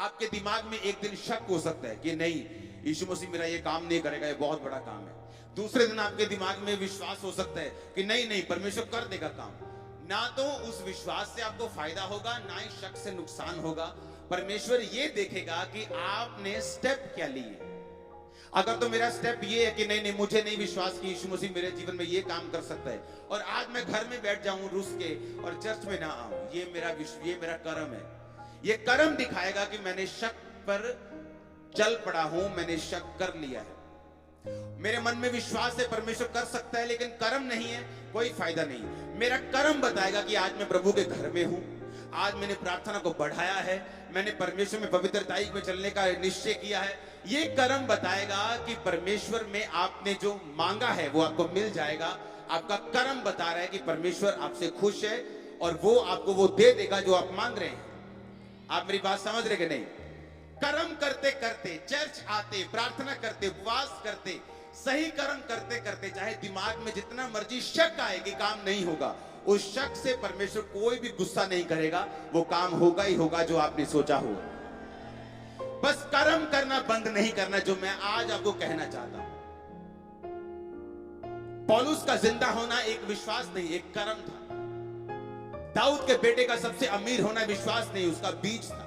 आपके दिमाग में एक दिन शक हो सकता है कि नहीं, यीशु मसीह मेरा ये काम नहीं करेगा, ये बहुत बड़ा काम है। दूसरे दिन आपके दिमाग में विश्वास हो सकता है कि नहीं नहीं, परमेश्वर कर देगा काम। ना तो उस विश्वास से आपको फायदा होगा, ना ही शक से नुकसान होगा। परमेश्वर ये देखेगा कि आपने स्टेप क्या लिए। अगर तो मेरा स्टेप ये है कि नहीं नहीं, मुझे नहीं विश्वास कि यीशु मसीह मेरे जीवन में ये काम कर सकता है, और आज मैं घर में बैठ जाऊं रुस के और चर्च में ना आऊं, ये मेरा कर्म है। ये कर्म दिखाएगा कि मैंने शक पर चल पड़ा हूं, मैंने शक कर लिया है। मेरे मन में विश्वास है परमेश्वर कर सकता है, लेकिन कर्म नहीं है, कोई फायदा नहीं। मेरा कर्म बताएगा कि आज मैं प्रभु के घर में हूं, आज मैंने प्रार्थना को बढ़ाया है, मैंने परमेश्वर में पवित्रता में चलने का निश्चय किया है। ये कर्म बताएगा कि परमेश्वर में आपने जो मांगा है वो आपको मिल जाएगा। आपका कर्म बता रहा है कि परमेश्वर आपसे खुश है और वो आपको वो दे देगा जो आप मांग रहे हैं। आप मेरी बात समझ रहे कि नहीं? कर्म करते करते, चर्च आते, प्रार्थना करते, उपवास करते, सही कर्म करते करते, चाहे दिमाग में जितना मर्जी शक आए कि काम नहीं होगा, उस शक से परमेश्वर कोई भी गुस्सा नहीं करेगा, वो काम होगा ही होगा जो आपने सोचा हो। बस कर्म करना बंद नहीं करना, जो मैं आज आपको कहना चाहता हूं। पौलुस का जिंदा होना एक विश्वास नहीं, एक कर्म था। दाऊद के बेटे का सबसे अमीर होना विश्वास नहीं, उसका बीज था।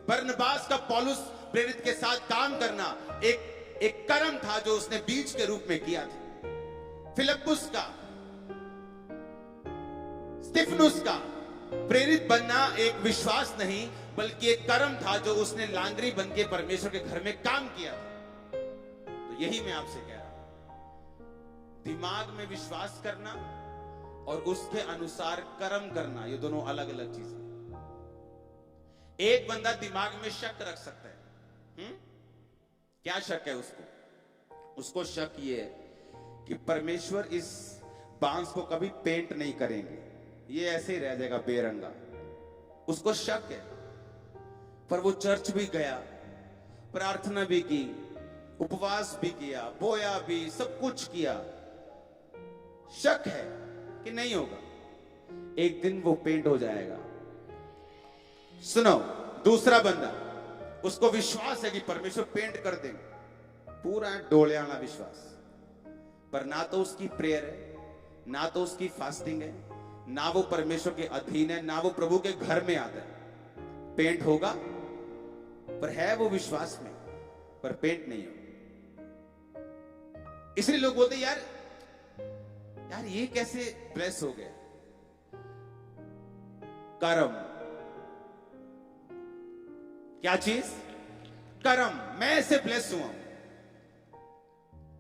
बरनबास का पौलुस प्रेरित के साथ काम करना एक कर्म था जो उसने बीज के रूप में किया था। फिलिप्पुस का, स्तिफनुस का प्रेरित बनना एक विश्वास नहीं बल्कि एक कर्म था जो उसने लांगरी बन के परमेश्वर के घर में काम किया था। तो यही मैं आपसे कह रहा हूं, दिमाग में विश्वास करना और उसके अनुसार कर्म करना, ये दोनों अलग अलग चीजें। एक बंदा दिमाग में शक रख सकता है। क्या शक है उसको शक ये है कि परमेश्वर इस बांस को कभी पेंट नहीं करेंगे, ये ऐसे ही रह जाएगा बेरंगा। उसको शक है, पर वो चर्च भी गया, प्रार्थना भी की, उपवास भी किया, बोया भी, सब कुछ किया। शक है कि नहीं होगा, एक दिन वो पेंट हो जाएगा। सुनो, दूसरा बंदा, उसको विश्वास है कि परमेश्वर पेंट कर देंगे, पूरा डोलियाना विश्वास, पर ना तो उसकी प्रेयर है, ना तो उसकी फास्टिंग है, ना वो परमेश्वर के अधीन है, ना वो प्रभु के घर में आता है। पेंट होगा पर है वो विश्वास में, पर पेंट नहीं होगा। इसलिए लोग बोलते यार ये कैसे ब्लेस हो गया। कर्म, क्या चीज? कर्म। मैं ऐसे ब्लेस हुआ,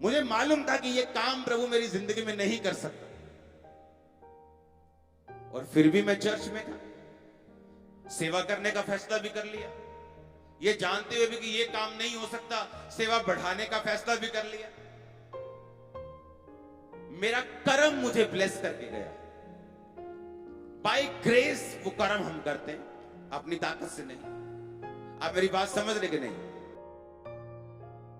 मुझे मालूम था कि ये काम प्रभु मेरी जिंदगी में नहीं कर सकता, और फिर भी मैं चर्च में था, सेवा करने का फैसला भी कर लिया, ये जानते हुए भी कि ये काम नहीं हो सकता, सेवा बढ़ाने का फैसला भी कर लिया। मेरा कर्म मुझे ब्लेस करके गया। बाय ग्रेस वो कर्म हम करते हैं, अपनी ताकत से नहीं। आप मेरी बात समझ रहे कि नहीं?